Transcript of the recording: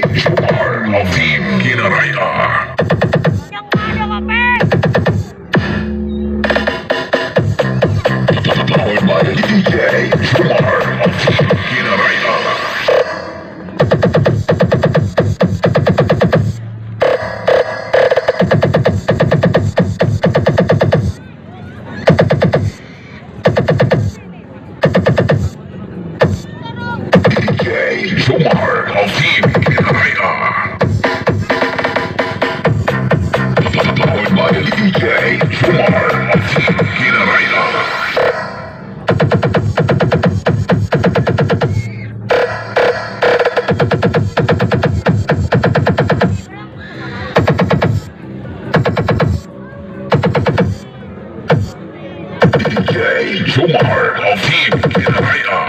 Jomar of Team Kinaraya. Yang mana kape? Powered by DJ Jomar of Team Kinaraya. DJ Jomar of Team Kinaraya. Powered by DJ Jomar of Team Kinaraya. DJ Jomar of Team Kinaraya.